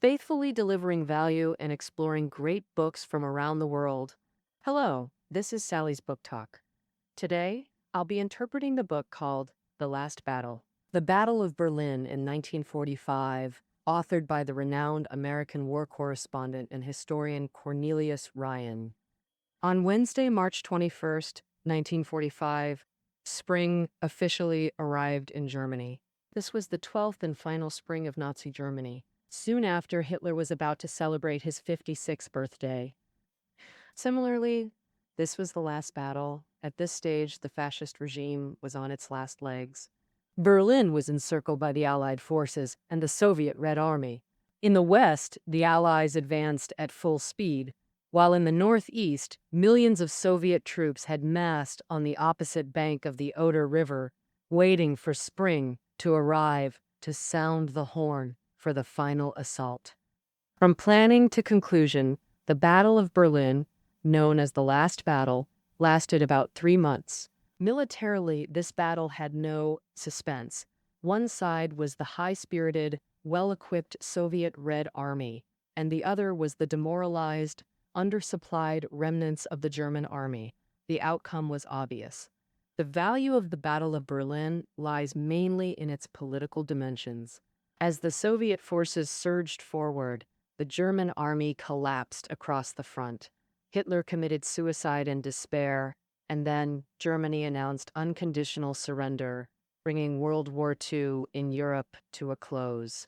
faithfully delivering value and exploring great books from around the world. Hello, this is Sally's Book Talk. Today, I'll be interpreting the book called The Last Battle. The Battle of Berlin in 1945, authored by the renowned American war correspondent and historian Cornelius Ryan. On Wednesday, March 21st, 1945, spring officially arrived in Germany. This was the 12th and final spring of Nazi Germany. Soon after, Hitler was about to celebrate his 56th birthday. Similarly, this was the last battle. At this stage, the fascist regime was on its last legs. Berlin was encircled by the Allied forces and the Soviet Red Army. In the west, the Allies advanced at full speed, while in the northeast, millions of Soviet troops had massed on the opposite bank of the Oder River, waiting for spring to arrive to sound the horn for the final assault. From planning to conclusion, the Battle of Berlin, known as the Last Battle, lasted about 3 months. Militarily, this battle had no suspense. One side was the high-spirited, well-equipped Soviet Red Army, and the other was the demoralized, undersupplied remnants of the German army. The outcome was obvious. The value of the Battle of Berlin lies mainly in its political dimensions. As the Soviet forces surged forward, the German army collapsed across the front. Hitler committed suicide in despair, and then Germany announced unconditional surrender, bringing World War II in Europe to a close.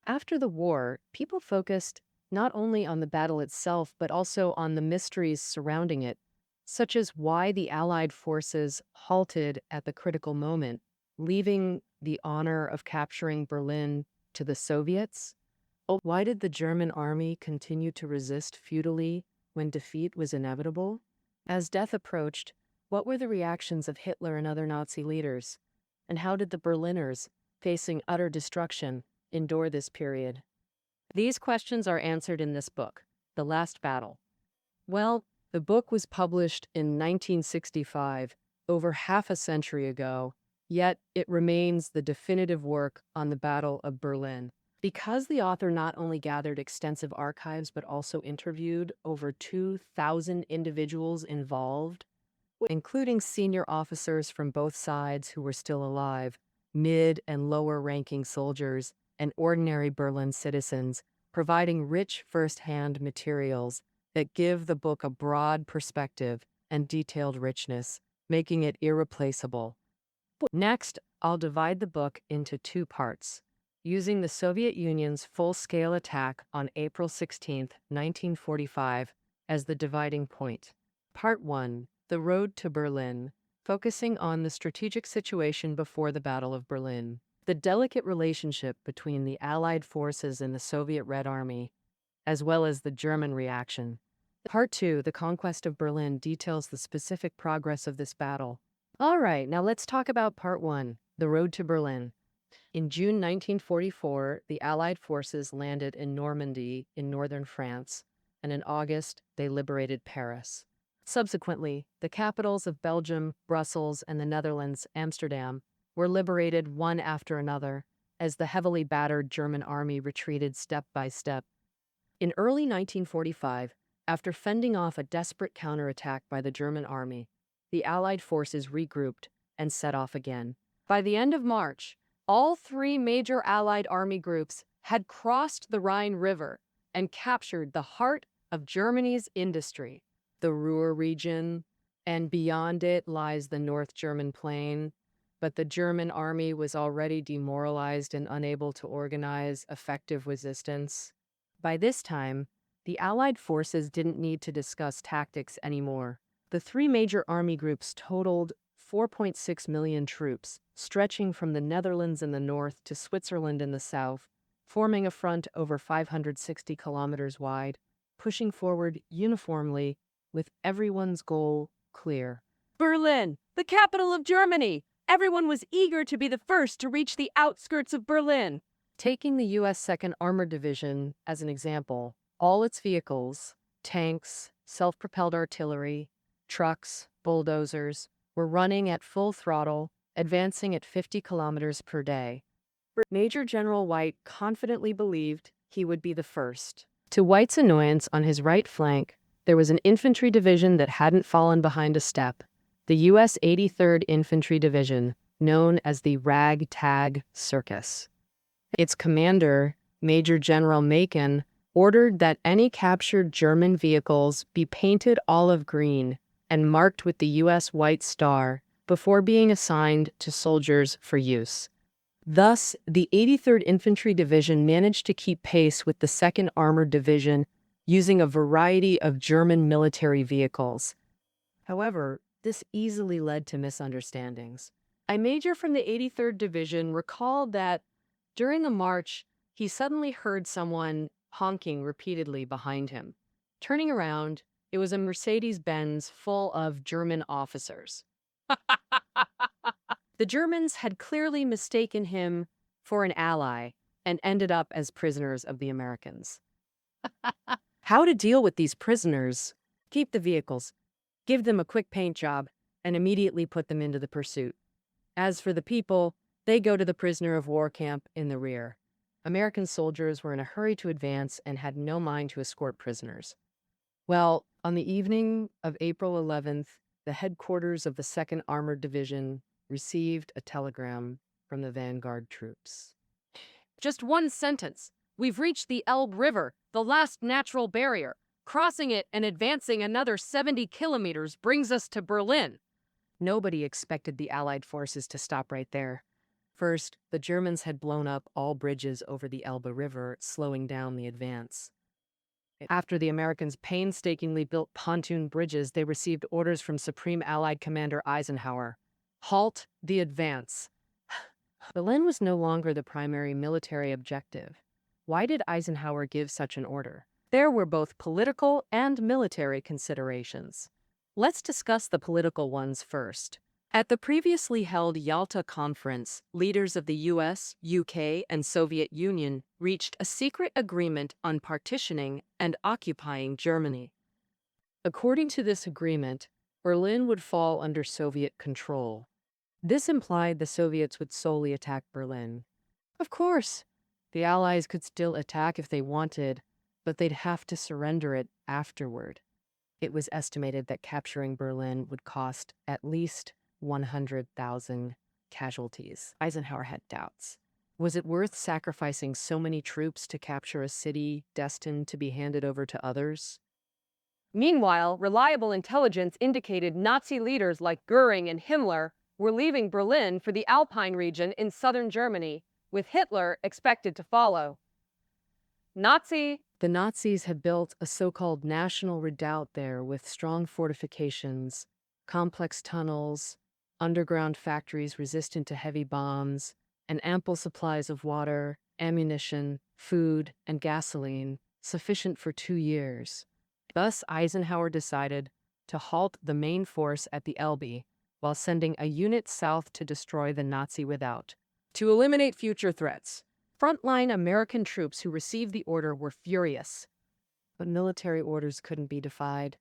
After the war, people focused not only on the battle itself, but also on the mysteries surrounding it, such as why the Allied forces halted at the critical moment, leaving the honor of capturing Berlin to the Soviets. Why did the German army continue to resist futilely when defeat was inevitable? As death approached, what were the reactions of Hitler and other Nazi leaders? And how did the Berliners, facing utter destruction, endure this period? These questions are answered in this book, The Last Battle. Well, the book was published in 1965, over half a century ago, yet it remains the definitive work on the Battle of Berlin. Because the author not only gathered extensive archives but also interviewed over 2,000 individuals involved, including senior officers from both sides who were still alive, mid and lower-ranking soldiers, and ordinary Berlin citizens, providing rich first-hand materials that give the book a broad perspective and detailed richness, making it irreplaceable. Next, I'll divide the book into 2 parts, using the Soviet Union's full-scale attack on April 16, 1945, as the dividing point. Part 1, The Road to Berlin, focusing on the strategic situation before the Battle of Berlin, the delicate relationship between the Allied forces and the Soviet Red Army, as well as the German reaction. Part 2, The Conquest of Berlin, details the specific progress of this battle. All right, now let's talk about Part 1, The Road to Berlin. In June 1944, the Allied forces landed in Normandy in northern France, and in August, they liberated Paris. Subsequently, the capitals of Belgium, Brussels, and the Netherlands, Amsterdam, were liberated one after another, as the heavily battered German army retreated step by step. In early 1945, after fending off a desperate counterattack by the German army, the Allied forces regrouped and set off again. By the end of March, all 3 major Allied army groups had crossed the Rhine River and captured the heart of Germany's industry, the Ruhr region, and beyond it lies the North German plain. But the German army was already demoralized and unable to organize effective resistance. By this time, the Allied forces didn't need to discuss tactics anymore. The 3 major army groups totaled 4.6 million troops, stretching from the Netherlands in the north to Switzerland in the south, forming a front over 560 kilometers wide, pushing forward uniformly with everyone's goal clear. Berlin, the capital of Germany! Everyone was eager to be the first to reach the outskirts of Berlin. Taking the U.S. 2nd Armored Division as an example, all its vehicles, tanks, self-propelled artillery, trucks, bulldozers, were running at full throttle, advancing at 50 kilometers per day. Major General White confidently believed he would be the first. To White's annoyance, on his right flank, there was an infantry division that hadn't fallen behind a step. The U.S. 83rd Infantry Division, known as the Ragtag Circus. Its commander, Major General Macon, ordered that any captured German vehicles be painted olive green and marked with the U.S. White Star before being assigned to soldiers for use. Thus, the 83rd Infantry Division managed to keep pace with the 2nd Armored Division using a variety of German military vehicles. However, this easily led to misunderstandings. A major from the 83rd Division recalled that during a march, he suddenly heard someone honking repeatedly behind him. Turning around, it was a Mercedes-Benz full of German officers. The Germans had clearly mistaken him for an ally and ended up as prisoners of the Americans. How to deal with these prisoners? Keep the vehicles, give them a quick paint job, and immediately put them into the pursuit. As for the people, they go to the prisoner of war camp in the rear. American soldiers were in a hurry to advance and had no mind to escort prisoners. Well, on the evening of April 11th, the headquarters of the 2nd Armored Division received a telegram from the vanguard troops. Just one sentence. We've reached the Elbe River, the last natural barrier. Crossing it and advancing another 70 kilometers brings us to Berlin. Nobody expected the Allied forces to stop right there. First, the Germans had blown up all bridges over the Elbe River, slowing down the advance. After the Americans painstakingly built pontoon bridges, they received orders from Supreme Allied Commander Eisenhower. Halt the advance. Berlin was no longer the primary military objective. Why did Eisenhower give such an order? There were both political and military considerations. Let's discuss the political ones first. At the previously held Yalta Conference, leaders of the US, UK, and Soviet Union reached a secret agreement on partitioning and occupying Germany. According to this agreement, Berlin would fall under Soviet control. This implied the Soviets would solely attack Berlin. Of course, the Allies could still attack if they wanted, but they'd have to surrender it afterward. It was estimated that capturing Berlin would cost at least 100,000 casualties. Eisenhower had doubts. Was it worth sacrificing so many troops to capture a city destined to be handed over to others? Meanwhile, reliable intelligence indicated Nazi leaders like Goering and Himmler were leaving Berlin for the Alpine region in southern Germany, with Hitler expected to follow. The Nazis had built a so-called national redoubt there with strong fortifications, complex tunnels, underground factories resistant to heavy bombs, and ample supplies of water, ammunition, food, and gasoline, sufficient for 2 years. Thus, Eisenhower decided to halt the main force at the Elbe while sending a unit south to destroy the Nazi redoubt. To eliminate future threats, frontline American troops who received the order were furious. But military orders couldn't be defied.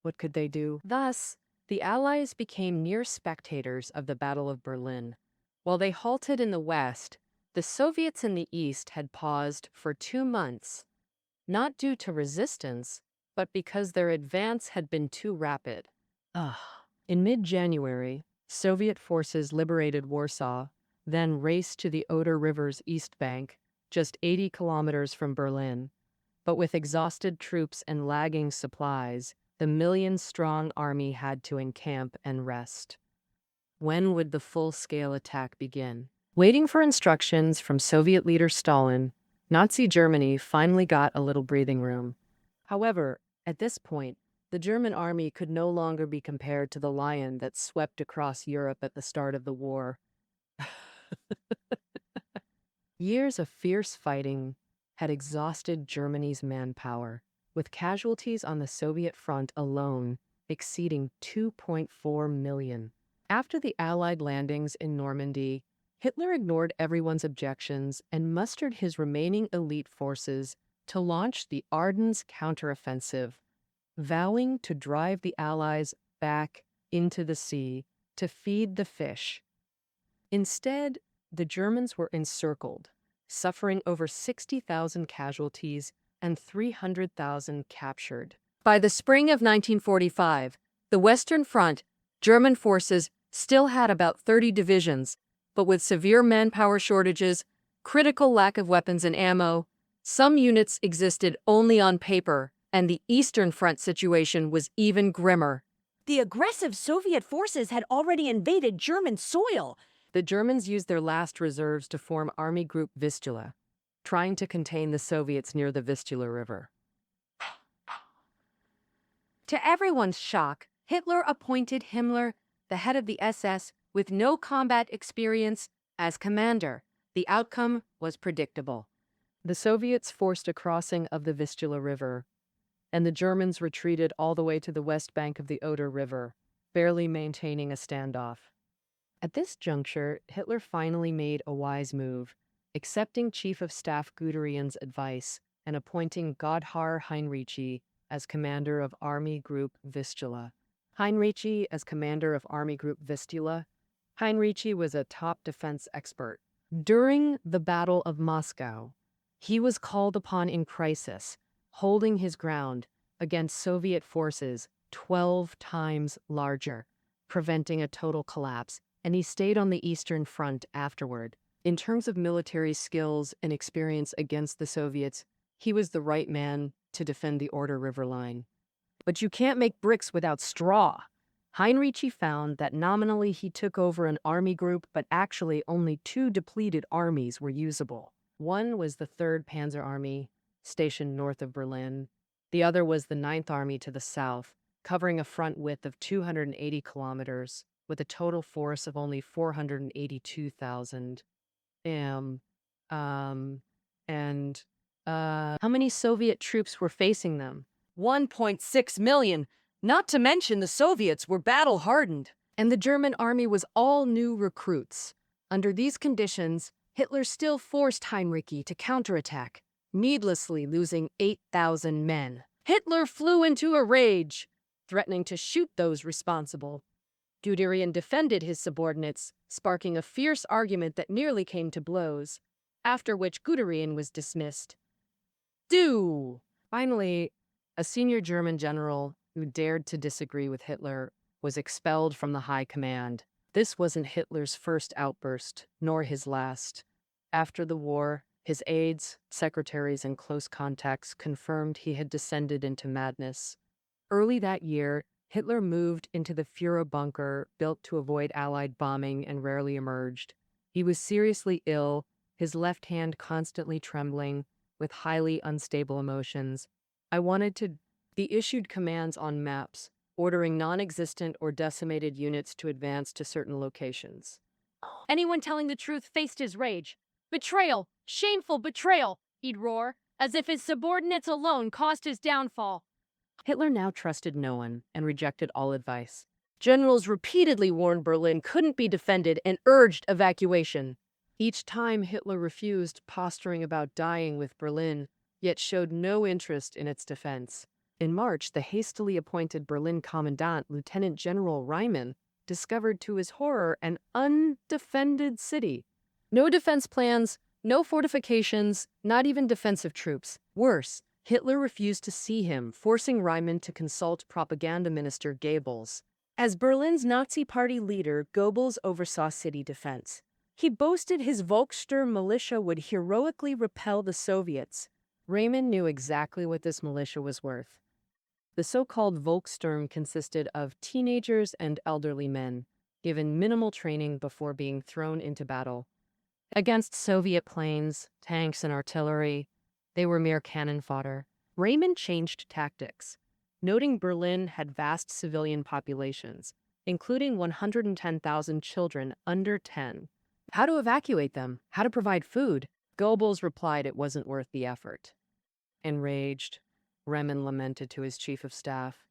What could they do? Thus, the Allies became near spectators of the Battle of Berlin. While they halted in the west, the Soviets in the east had paused for 2 months, not due to resistance, but because their advance had been too rapid. In mid-January, Soviet forces liberated Warsaw, then raced to the Oder River's east bank, just 80 kilometers from Berlin. But with exhausted troops and lagging supplies, the million-strong army had to encamp and rest. When would the full-scale attack begin? Waiting for instructions from Soviet leader Stalin, Nazi Germany finally got a little breathing room. However, at this point, the German army could no longer be compared to the lion that swept across Europe at the start of the war. Years of fierce fighting had exhausted Germany's manpower, with casualties on the Soviet front alone exceeding 2.4 million. After the Allied landings in Normandy, Hitler ignored everyone's objections and mustered his remaining elite forces to launch the Ardennes counteroffensive, vowing to drive the Allies back into the sea to feed the fish. Instead, the Germans were encircled, suffering over 60,000 casualties and 300,000 captured. By the spring of 1945, the Western Front, German forces still had about 30 divisions, but with severe manpower shortages, critical lack of weapons and ammo, some units existed only on paper, and the Eastern Front situation was even grimmer. The aggressive Soviet forces had already invaded German soil. The Germans used their last reserves to form Army Group Vistula, trying to contain the Soviets near the Vistula River. To everyone's shock, Hitler appointed Himmler, the head of the SS, with no combat experience, as commander. The outcome was predictable. The Soviets forced a crossing of the Vistula River, and the Germans retreated all the way to the west bank of the Oder River, barely maintaining a standoff. At this juncture, Hitler finally made a wise move, accepting Chief of Staff Guderian's advice and appointing Gotthard Heinrici as commander of Army Group Vistula. Heinrici as commander of Army Group Vistula. Heinrici was a top defense expert. During the Battle of Moscow, he was called upon in crisis, holding his ground against Soviet forces 12 times larger, preventing a total collapse, and he stayed on the Eastern Front afterward. In terms of military skills and experience against the Soviets, he was the right man to defend the Oder River line. But you can't make bricks without straw. Heinrici found that nominally he took over an army group, but actually only 2 depleted armies were usable. One was the 3rd Panzer Army, stationed north of Berlin. The other was the 9th Army to the south, covering a front width of 280 kilometers, with a total force of only 482,000. How many Soviet troops were facing them? 1.6 million. Not to mention the Soviets were battle-hardened. And the German army was all new recruits. Under these conditions, Hitler still forced Heinrici to counterattack, needlessly losing 8,000 men. Hitler flew into a rage, threatening to shoot those responsible. Guderian defended his subordinates, sparking a fierce argument that nearly came to blows, after which Guderian was dismissed. Finally, a senior German general who dared to disagree with Hitler was expelled from the high command. This wasn't Hitler's first outburst, nor his last. After the war, his aides, secretaries, and close contacts confirmed he had descended into madness. Early that year, Hitler moved into the Führer bunker built to avoid Allied bombing and rarely emerged. He was seriously ill, his left hand constantly trembling, with highly unstable emotions. He issued commands on maps, ordering non-existent or decimated units to advance to certain locations. Anyone telling the truth faced his rage. Betrayal! Shameful betrayal! He'd roar, as if his subordinates alone caused his downfall. Hitler now trusted no one and rejected all advice. Generals repeatedly warned Berlin couldn't be defended and urged evacuation. Each time Hitler refused, posturing about dying with Berlin, yet showed no interest in its defense. In March, the hastily appointed Berlin commandant, Lieutenant General Reimann, discovered to his horror an undefended city. No defense plans, no fortifications, not even defensive troops. Worse, Hitler refused to see him, forcing Reimann to consult propaganda minister Goebbels. As Berlin's Nazi Party leader, Goebbels oversaw city defense. He boasted his Volkssturm militia would heroically repel the Soviets. Reimann knew exactly what this militia was worth. The so-called Volkssturm consisted of teenagers and elderly men, given minimal training before being thrown into battle. Against Soviet planes, tanks, and artillery, they were mere cannon fodder. Reimann changed tactics, noting Berlin had vast civilian populations, including 110,000 children under 10. How to evacuate them? How to provide food? Goebbels replied it wasn't worth the effort. Enraged, Reimann lamented to his chief of staff,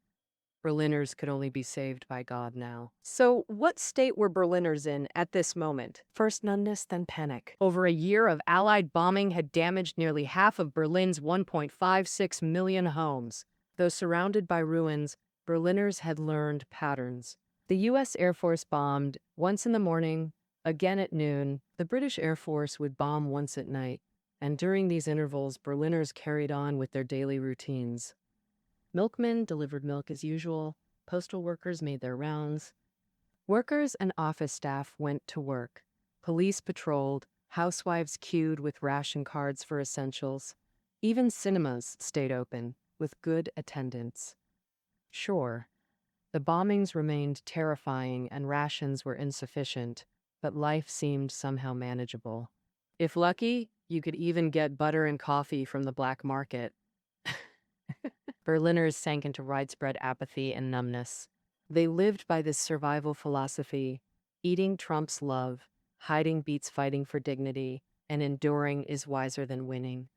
Berliners could only be saved by God now. So what state were Berliners in at this moment? First numbness, then panic. Over a year of Allied bombing had damaged nearly half of Berlin's 1.56 million homes. Though surrounded by ruins, Berliners had learned patterns. The U.S. Air Force bombed once in the morning, Again at noon, the British Air Force would bomb once at night, and during these intervals, Berliners carried on with their daily routines. Milkmen delivered milk as usual, postal workers made their rounds. Workers and office staff went to work. Police patrolled, housewives queued with ration cards for essentials. Even cinemas stayed open, with good attendance. Sure, the bombings remained terrifying and rations were insufficient, but life seemed somehow manageable. If lucky, you could even get butter and coffee from the black market. Berliners sank into widespread apathy and numbness. They lived by this survival philosophy: eating trumps love, hiding beats fighting for dignity, and enduring is wiser than winning.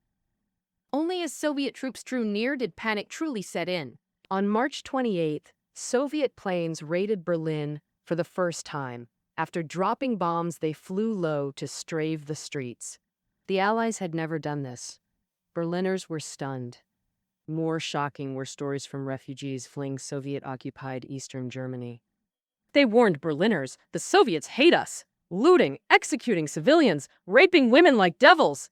Only as Soviet troops drew near did panic truly set in. On March 28th, Soviet planes raided Berlin for the first time. After dropping bombs, they flew low to strave the streets. The Allies had never done this. Berliners were stunned. More shocking were stories from refugees fleeing Soviet-occupied Eastern Germany. They warned Berliners, "The Soviets hate us, looting, executing civilians, raping women like devils."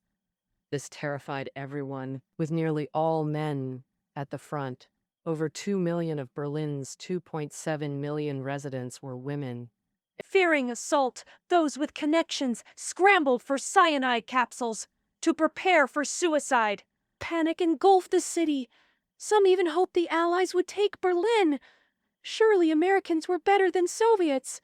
This terrified everyone, with nearly all men at the front. Over 2 million of Berlin's 2.7 million residents were women. Fearing assault, those with connections scrambled for cyanide capsules to prepare for suicide. Panic engulfed the city. Some even hoped the Allies would take Berlin. Surely Americans were better than Soviets.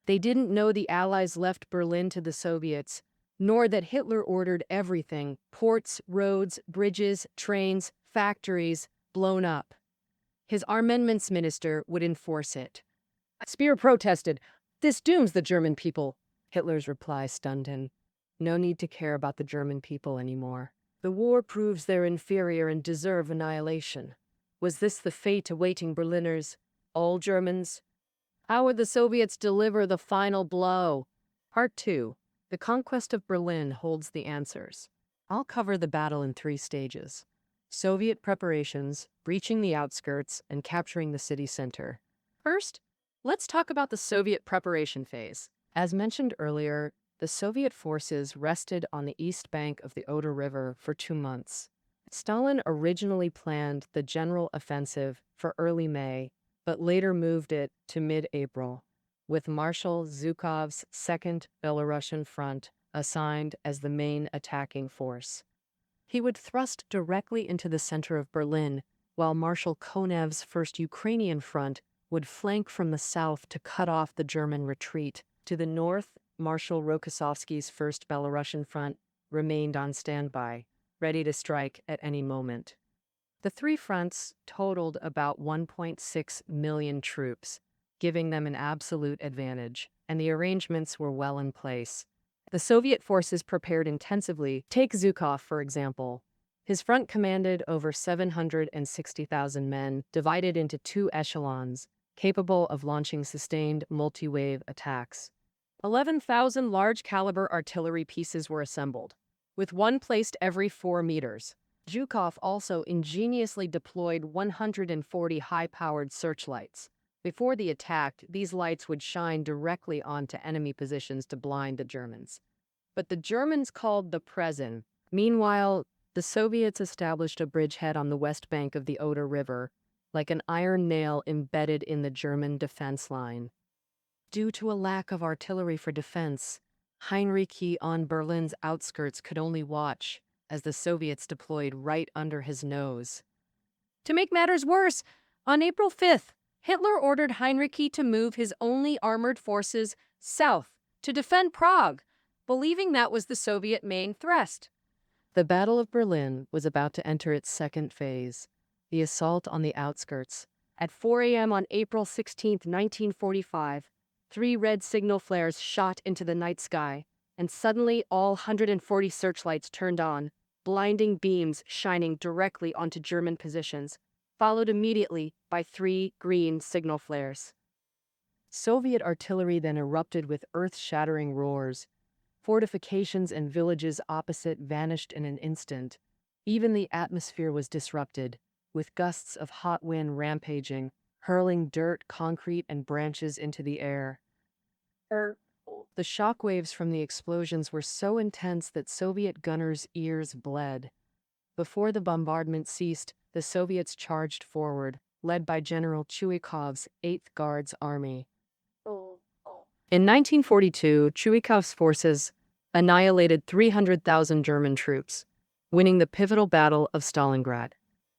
They didn't know the Allies left Berlin to the Soviets, nor that Hitler ordered everything: ports, roads, bridges, trains, factories, blown up. His armaments minister would enforce it. Speer protested, "This dooms the German people." Hitler's reply stunned him. No need to care about the German people anymore. The war proves they're inferior and deserve annihilation. Was this the fate awaiting Berliners? All Germans? How would the Soviets deliver the final blow? Part 2. The conquest of Berlin holds the answers. I'll cover the battle in 3 stages: Soviet preparations, breaching the outskirts, and capturing the city center. First, let's talk about the Soviet preparation phase. As mentioned earlier, the Soviet forces rested on the east bank of the Oder River for 2 months. Stalin originally planned the general offensive for early May, but later moved it to mid-April, with Marshal Zhukov's Second Belarusian Front assigned as the main attacking force. He would thrust directly into the center of Berlin, while Marshal Konev's First Ukrainian Front would flank from the south to cut off the German retreat. To the north, Marshal Rokossovsky's First Belarusian Front remained on standby, ready to strike at any moment. The 3 fronts totaled about 1.6 million troops, giving them an absolute advantage, and the arrangements were well in place. The Soviet forces prepared intensively. Take Zhukov, for example. His front commanded over 760,000 men, divided into 2 echelons, capable of launching sustained multi-wave attacks. 11,000 large-caliber artillery pieces were assembled, with one placed every 4 meters. Zhukov also ingeniously deployed 140 high-powered searchlights. Before the attack, these lights would shine directly onto enemy positions to blind the Germans. But the Germans called the Presen. Meanwhile, the Soviets established a bridgehead on the west bank of the Oder River, like an iron nail embedded in the German defense line. Due to a lack of artillery for defense, Heinrici on Berlin's outskirts could only watch as the Soviets deployed right under his nose. To make matters worse, on April 5th, Hitler ordered Heinrici to move his only armored forces south to defend Prague, believing that was the Soviet main thrust. The Battle of Berlin was about to enter its second phase, the assault on the outskirts. At 4 a.m. on April 16, 1945, 3 red signal flares shot into the night sky, and suddenly all 140 searchlights turned on, blinding beams shining directly onto German positions, followed immediately by 3 green signal flares. Soviet artillery then erupted with earth-shattering roars. Fortifications and villages opposite vanished in an instant. Even the atmosphere was disrupted, with gusts of hot wind rampaging, hurling dirt, concrete, and branches into the air. The shockwaves from the explosions were so intense that Soviet gunners' ears bled. Before the bombardment ceased, the Soviets charged forward, led by General Chuikov's 8th Guards Army. In 1942, Chuikov's forces annihilated 300,000 German troops, winning the pivotal Battle of Stalingrad.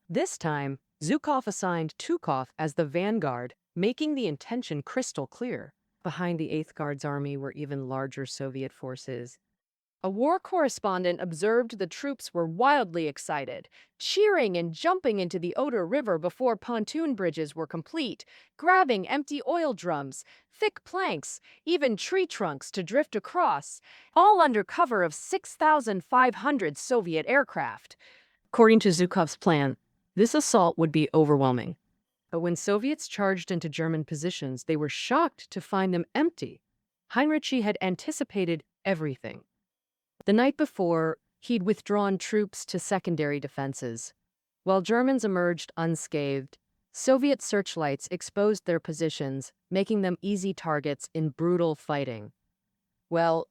This time, Zhukov assigned Tukov as the vanguard, making the intention crystal clear. Behind the 8th Guards Army were even larger Soviet forces. A war correspondent observed the troops were wildly excited, cheering and jumping into the Oder River before pontoon bridges were complete, grabbing empty oil drums, thick planks, even tree trunks to drift across, all under cover of 6,500 Soviet aircraft. According to Zhukov's plan, this assault would be overwhelming. But when Soviets charged into German positions, they were shocked to find them empty. Heinrich had anticipated everything. The night before, he'd withdrawn troops to secondary defenses. While Germans emerged unscathed, Soviet searchlights exposed their positions, making them easy targets in brutal fighting. Well,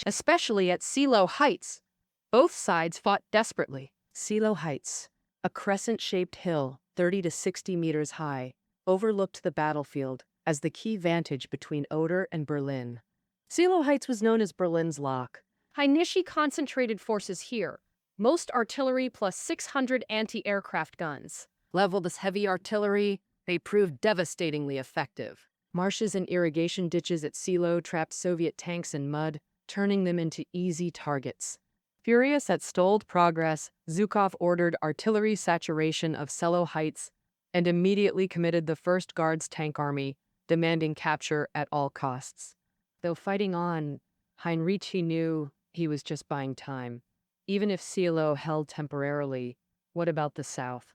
especially at Silo Heights. Both sides fought desperately. Silo Heights, a crescent-shaped hill 30 to 60 meters high, overlooked the battlefield as the key vantage between Oder and Berlin. Silo Heights was known as Berlin's Lock. Heinrich concentrated forces here, most artillery plus 600 anti-aircraft guns. Leveled as heavy artillery, they proved devastatingly effective. Marshes and irrigation ditches at Silo trapped Soviet tanks in mud, turning them into easy targets. Furious at stalled progress, Zhukov ordered artillery saturation of Silo Heights and immediately committed the 1st Guards Tank Army, demanding capture at all costs. Though fighting on, Heinrich knew he was just buying time. Even if Silo held temporarily, what about the south?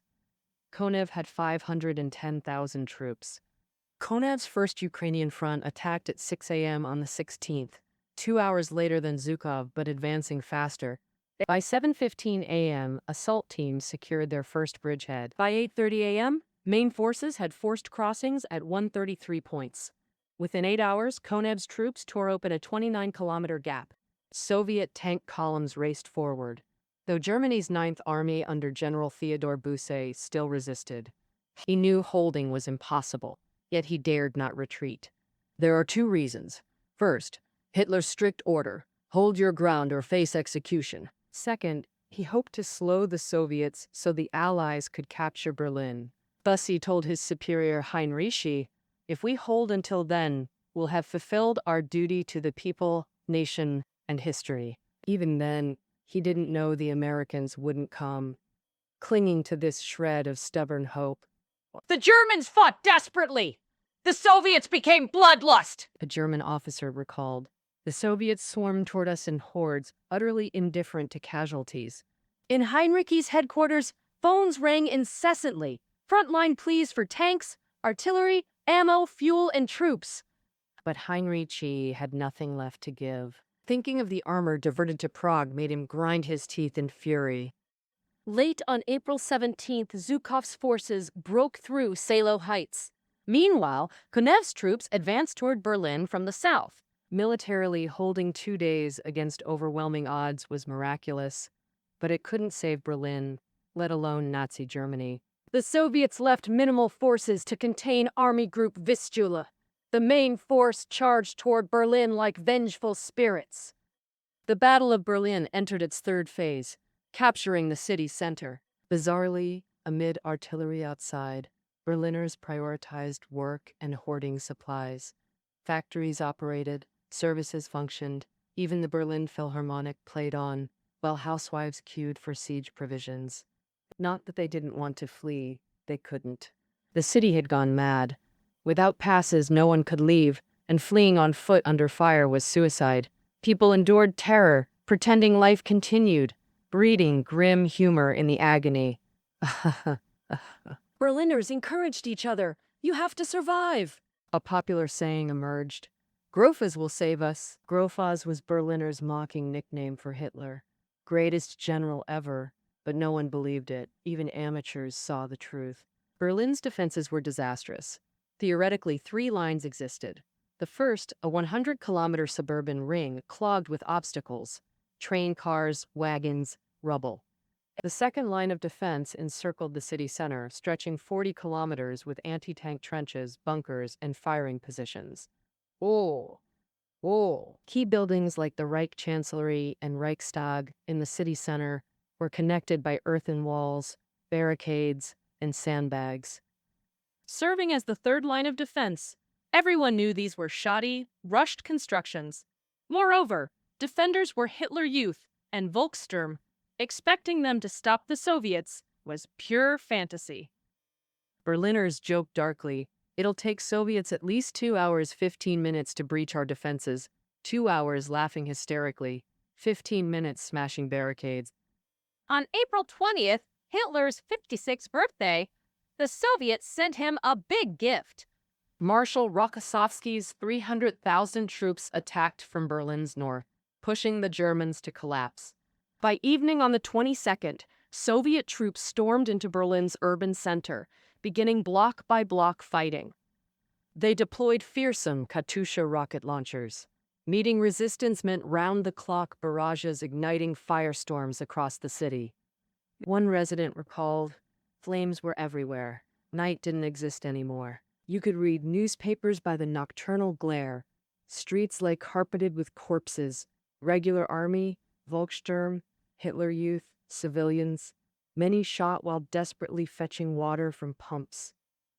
Konev had 510,000 troops. Konev's 1st Ukrainian front attacked at 6 a.m. on the 16th, 2 hours later than Zhukov, but advancing faster. By 7:15 a.m., assault teams secured their first bridgehead. By 8:30 a.m., main forces had forced crossings at 133 points. Within 8 hours, Konev's troops tore open a 29-kilometer gap. Soviet tank columns raced forward, though Germany's 9th Army under General Theodor Busse still resisted. He knew holding was impossible, yet he dared not retreat. There are 2 reasons. First, Hitler's strict order, hold your ground or face execution. Second, he hoped to slow the Soviets so the Allies could capture Berlin. Busse told his superior Heinrich, if we hold until then, we'll have fulfilled our duty to the people, nation, and history. Even then, he didn't know the Americans wouldn't come. Clinging to this shred of stubborn hope, The Germans fought desperately. The Soviets became bloodlust. a German officer recalled. The Soviets swarmed toward us in hordes, utterly indifferent to casualties. In Heinrich's headquarters, phones rang incessantly. Frontline pleas for tanks, artillery, ammo, fuel, and troops. But Heinrich had nothing left to give. Thinking of the armor diverted to Prague made him grind his teeth in fury. Late on April 17th, Zhukov's forces broke through Salo Heights. Meanwhile, Konev's troops advanced toward Berlin from the south. Militarily, holding 2 days against overwhelming odds was miraculous, but it couldn't save Berlin, let alone Nazi Germany. The Soviets left minimal forces to contain Army Group Vistula. The main force charged toward Berlin like vengeful spirits. The Battle of Berlin entered its 3rd phase, capturing the city center. Bizarrely, amid artillery outside, Berliners prioritized work and hoarding supplies. Factories operated, services functioned, even the Berlin Philharmonic played on, while housewives queued for siege provisions. Not that they didn't want to flee, they couldn't. The city had gone mad. Without passes, no one could leave, and fleeing on foot under fire was suicide. People endured terror, pretending life continued, breeding grim humor in the agony. Berliners encouraged each other. You have to survive. A popular saying emerged. Grofas will save us. Grofas was Berliners' mocking nickname for Hitler. Greatest general ever, but no one believed it. Even amateurs saw the truth. Berlin's defenses were disastrous. Theoretically, 3 lines existed. The first, a 100-kilometer suburban ring clogged with obstacles, train cars, wagons, rubble. The second line of defense encircled the city center, stretching 40 kilometers with anti-tank trenches, bunkers, and firing positions. Oh, oh. Key buildings like the Reich Chancellery and Reichstag in the city center were connected by earthen walls, barricades, and sandbags. Serving as the third line of defense, everyone knew these were shoddy, rushed constructions. Moreover, defenders were Hitler Youth and Volkssturm. Expecting them to stop the Soviets was pure fantasy. Berliners joked darkly, "It'll take Soviets at least 2 hours 15 minutes to breach our defenses, 2 hours laughing hysterically, 15 minutes smashing barricades." On April 20th, Hitler's 56th birthday, the Soviets sent him a big gift. Marshal Rokossovsky's 300,000 troops attacked from Berlin's north, pushing the Germans to collapse. By evening on the 22nd, Soviet troops stormed into Berlin's urban center, beginning block by block fighting. They deployed fearsome Katyusha rocket launchers. Meeting resistance meant round-the-clock barrages igniting firestorms across the city. One resident recalled, "Flames were everywhere. Night didn't exist anymore. You could read newspapers by the nocturnal glare. Streets lay carpeted with corpses. Regular army, Volkssturm, Hitler Youth, civilians. Many shot while desperately fetching water from pumps.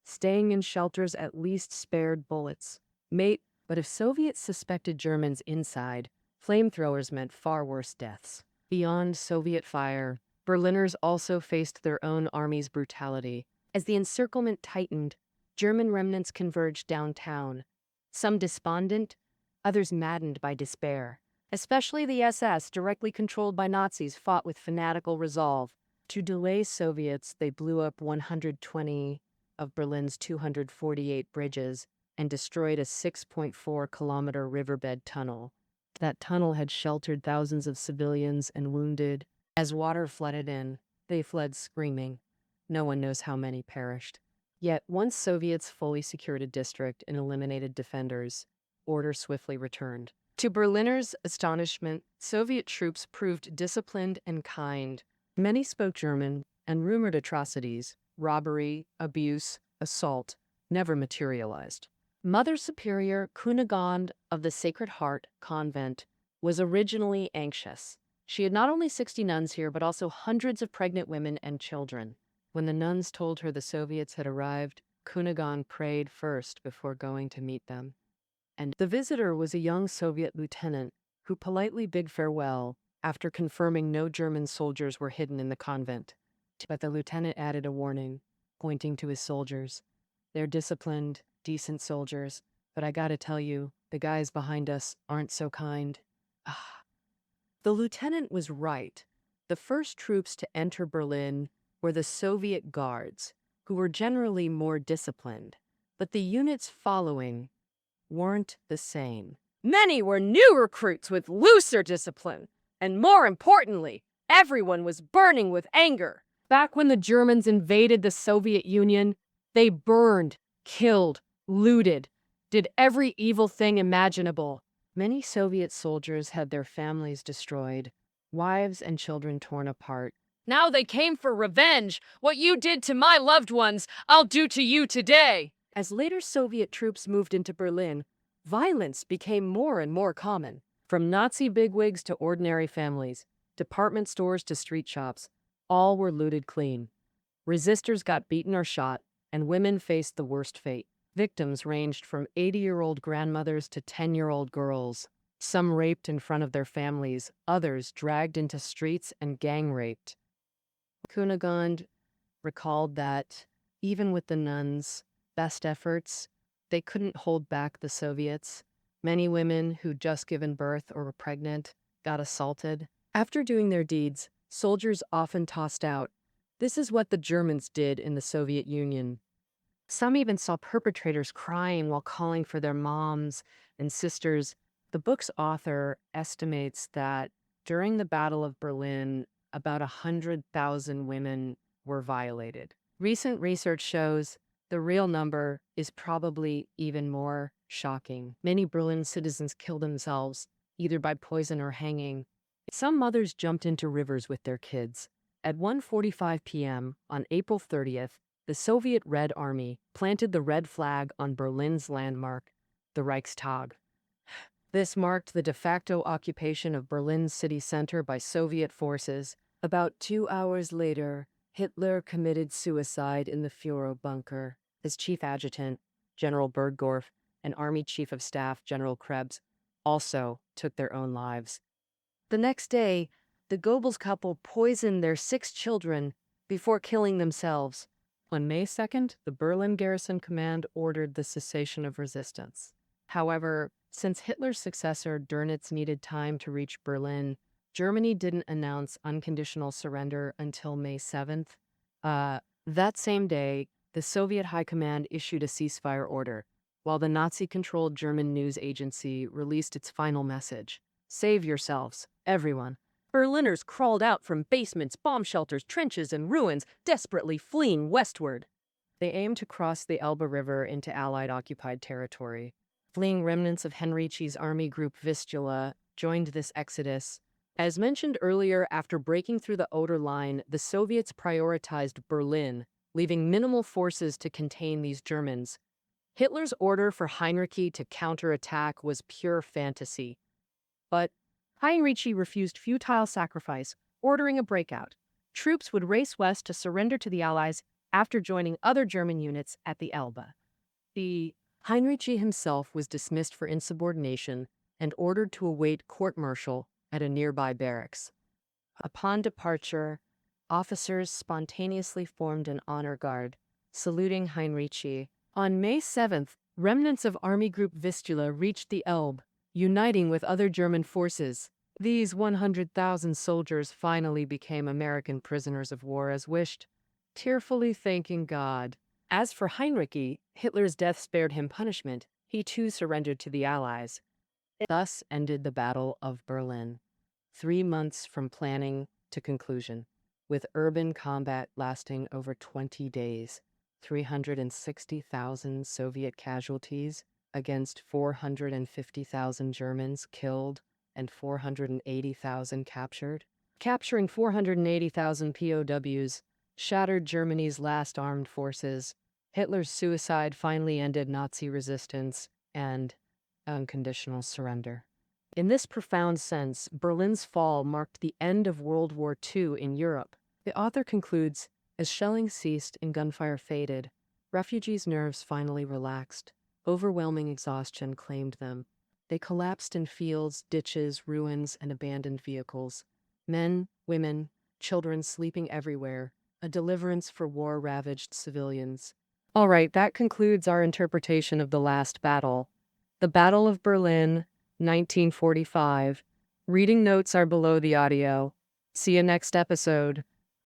Staying in shelters at least spared bullets. But if Soviets suspected Germans inside, flamethrowers meant far worse deaths. Beyond Soviet fire, Berliners also faced their own army's brutality. As the encirclement tightened, German remnants converged downtown, some despondent, others maddened by despair. Especially the SS, directly controlled by Nazis, fought with fanatical resolve. To delay Soviets, they blew up 120 of Berlin's 248 bridges and destroyed a 6.4-kilometer riverbed tunnel. That tunnel had sheltered thousands of civilians and wounded. As water flooded in, they fled screaming. No one knows how many perished. Yet, once Soviets fully secured a district and eliminated defenders, order swiftly returned. To Berliners' astonishment, Soviet troops proved disciplined and kind. Many spoke German, and rumored atrocities, robbery, abuse, assault, never materialized. Mother Superior Cunegond of the Sacred Heart Convent was originally anxious. She had not only 60 nuns here, but also hundreds of pregnant women and children. When the nuns told her the Soviets had arrived, Cunegond prayed first before going to meet them. And the visitor was a young Soviet lieutenant who politely bid farewell after confirming no German soldiers were hidden in the convent. But the lieutenant added a warning, pointing to his soldiers. "They're disciplined, decent soldiers, but I gotta tell you, the guys behind us aren't so kind." Ah. The lieutenant was right. The first troops to enter Berlin were the Soviet Guards, who were generally more disciplined, but the units following weren't the same. Many were new recruits with looser discipline, and more importantly, everyone was burning with anger. Back when the Germans invaded the Soviet Union, they burned, killed, looted, did every evil thing imaginable. Many Soviet soldiers had their families destroyed, wives and children torn apart. Now they came for revenge. What you did to my loved ones, I'll do to you today. As later Soviet troops moved into Berlin, violence became more and more common. From Nazi bigwigs to ordinary families, department stores to street shops, all were looted clean. Resistors got beaten or shot, and women faced the worst fate. Victims ranged from 80-year-old grandmothers to 10-year-old girls. Some raped in front of their families, others dragged into streets and gang-raped. Cunegond recalled that, even with the nuns' best efforts, they couldn't hold back the Soviets. Many women who'd just given birth or were pregnant got assaulted. After doing their deeds, soldiers often tossed out. This is what the Germans did in the Soviet Union. Some even saw perpetrators crying while calling for their moms and sisters. The book's author estimates that during the Battle of Berlin, about 100,000 women were violated. Recent research shows the real number is probably even more. Shocking. Many Berlin citizens killed themselves, either by poison or hanging. Some mothers jumped into rivers with their kids. At 1:45 p.m. on April 30th, the Soviet Red Army planted the red flag on Berlin's landmark, the Reichstag. This marked the de facto occupation of Berlin's city center by Soviet forces. About 2 hours later, Hitler committed suicide in the Führer bunker. His chief adjutant, General Bergdorf, and Army Chief of Staff, General Krebs, also took their own lives. The next day, the Goebbels couple poisoned their 6 children before killing themselves. On May 2nd, the Berlin Garrison Command ordered the cessation of resistance. However, since Hitler's successor Dönitz needed time to reach Berlin, Germany didn't announce unconditional surrender until May 7th. That same day, the Soviet High Command issued a ceasefire order, while the Nazi-controlled German news agency released its final message. Save yourselves, everyone. Berliners crawled out from basements, bomb shelters, trenches, and ruins, desperately fleeing westward. They aimed to cross the Elbe River into Allied-occupied territory. Fleeing remnants of Heinrich's army group Vistula joined this exodus. As mentioned earlier, after breaking through the Oder Line, the Soviets prioritized Berlin, leaving minimal forces to contain these Germans. Hitler's order for Heinrich to counterattack was pure fantasy. But Heinrich refused futile sacrifice, ordering a breakout. Troops would race west to surrender to the Allies after joining other German units at the Elbe. The Heinrich himself was dismissed for insubordination and ordered to await court-martial at a nearby barracks. Upon departure, officers spontaneously formed an honor guard, saluting Heinrich. On May 7th, remnants of Army Group Vistula reached the Elbe, uniting with other German forces. These 100,000 soldiers finally became American prisoners of war as wished, tearfully thanking God. As for Heinrich, Hitler's death spared him punishment. He too surrendered to the Allies. Thus ended the Battle of Berlin, 3 months from planning to conclusion, with urban combat lasting over 20 days, 360,000 Soviet casualties against 450,000 Germans killed and 480,000 captured. Capturing 480,000 POWs shattered Germany's last armed forces. Hitler's suicide finally ended Nazi resistance and unconditional surrender. In this profound sense, Berlin's fall marked the end of World War II in Europe. The author concludes, as shelling ceased and gunfire faded, refugees' nerves finally relaxed. Overwhelming exhaustion claimed them. They collapsed in fields, ditches, ruins, and abandoned vehicles. Men, women, children sleeping everywhere, a deliverance for war-ravaged civilians. All right, that concludes our interpretation of the last battle. The Battle of Berlin, 1945. Reading notes are below the audio. See you next episode.